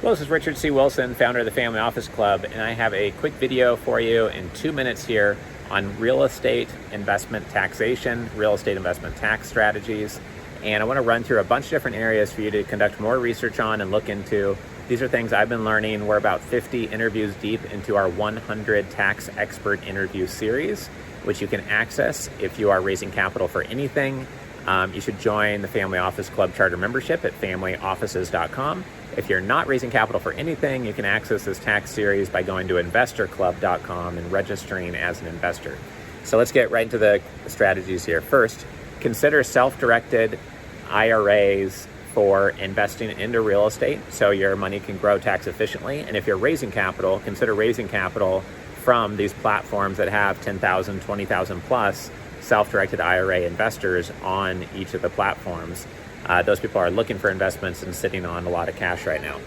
Well, this is Richard C. Wilson, founder of the Family Office Club, and I have a quick video for you in 2 minutes here on real estate investment taxation, real estate investment tax strategies. And I want to run through a bunch of different areas for you to conduct more research on and look into. These are things I've been learning. We're about 50 interviews deep into our 100 tax expert interview series, which you can access if you are raising capital for anything. You should join the Family Office Club Charter membership at familyoffices.com. If you're not raising capital for anything, you can access this tax series by going to investorclub.com and registering as an investor. So let's get right into the strategies here. First, consider self-directed IRAs for investing into real estate so your money can grow tax efficiently. And if you're raising capital, consider raising capital from these platforms that have 10,000, 20,000 plus self-directed IRA investors on each of the platforms. Those people are looking for investments and sitting on a lot of cash right now.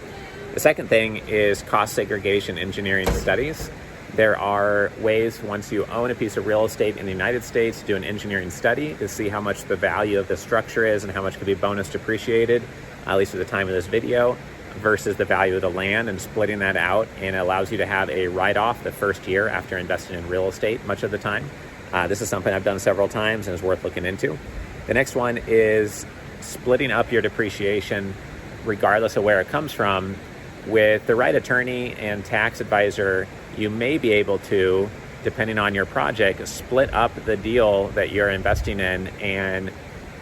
The second thing is cost segregation engineering studies. There are ways, once you own a piece of real estate in the United States, to do an engineering study to see how much the value of the structure is and how much could be bonus depreciated, at least at the time of this video, versus the value of the land, and splitting that out. And it allows you to have a write-off the first year after investing in real estate much of the time. This is something I've done several times and is worth looking into. The next one is splitting up your depreciation regardless of where it comes from. With the right attorney and tax advisor, you may be able to, depending on your project, split up the deal that you're investing in and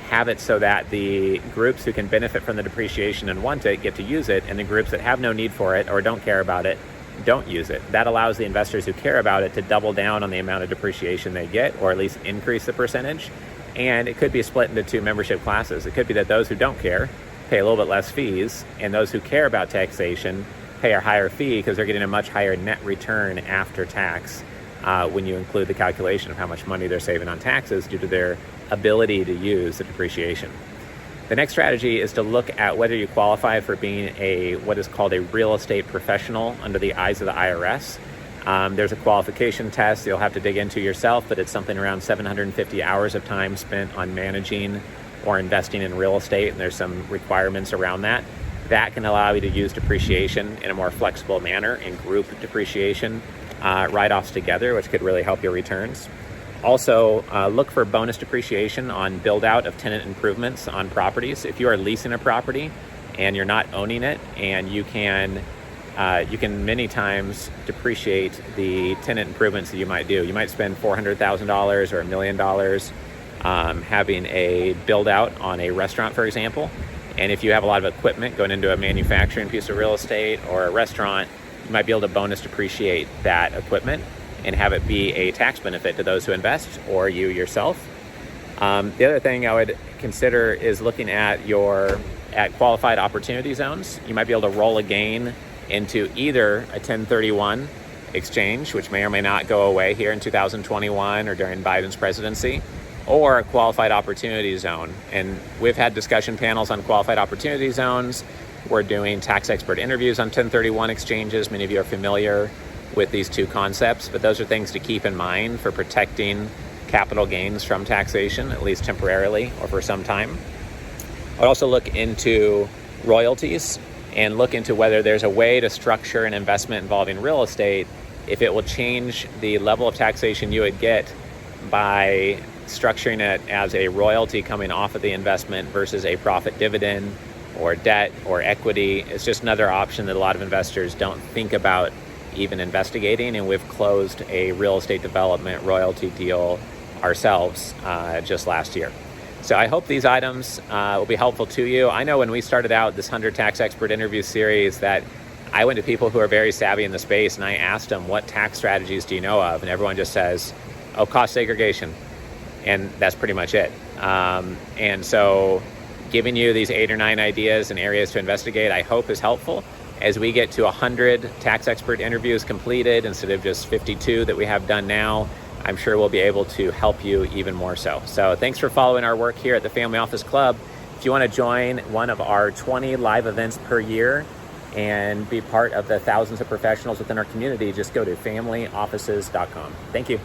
have it so that the groups who can benefit from the depreciation and want it get to use it, and the groups that have no need for it or don't care about it don't use it. That allows the investors who care about it to double down on the amount of depreciation they get, or at least increase the percentage. And it could be split into two membership classes. It could be that those who don't care pay a little bit less fees, and those who care about taxation pay a higher fee because they're getting a much higher net return after tax when you include the calculation of how much money they're saving on taxes due to their ability to use the depreciation. The next strategy is to look at whether you qualify for being what is called a real estate professional under the eyes of the IRS. There's a qualification test you'll have to dig into yourself, but it's something around 750 hours of time spent on managing or investing in real estate, and there's some requirements around that. That can allow you to use depreciation in a more flexible manner and group depreciation write-offs together, which could really help your returns. Also, look for bonus depreciation on build-out of tenant improvements on properties. If you are leasing a property and you're not owning it, and you can many times depreciate the tenant improvements that you might do. You might spend $400,000 or $1 million having a build out on a restaurant, for example. And if you have a lot of equipment going into a manufacturing piece of real estate or a restaurant, you might be able to bonus depreciate that equipment and have it be a tax benefit to those who invest or you yourself. The other thing I would consider is looking at qualified opportunity zones. You might be able to roll a gain into either a 1031 exchange, which may or may not go away here in 2021 or during Biden's presidency, or a qualified opportunity zone. And we've had discussion panels on qualified opportunity zones. We're doing tax expert interviews on 1031 exchanges. Many of you are familiar with these two concepts, but those are things to keep in mind for protecting capital gains from taxation, at least temporarily or for some time. I'd also look into royalties and look into whether there's a way to structure an investment involving real estate if it will change the level of taxation you would get by structuring it as a royalty coming off of the investment versus a profit dividend or debt or equity. It's just another option that a lot of investors don't think about even investigating, and we've closed a real estate development royalty deal ourselves just last year. So I hope these items will be helpful to you. I know when we started out this 100 Tax Expert interview series that I went to people who are very savvy in the space and I asked them, what tax strategies do you know of? And everyone just says, oh, cost segregation. And that's pretty much it. And so giving you these 8 or 9 ideas and areas to investigate, I hope is helpful. As we get to 100 tax expert interviews completed instead of just 52 that we have done now, I'm sure we'll be able to help you even more so. So thanks for following our work here at the Family Office Club. If you want to join one of our 20 live events per year and be part of the thousands of professionals within our community, just go to familyoffices.com. Thank you.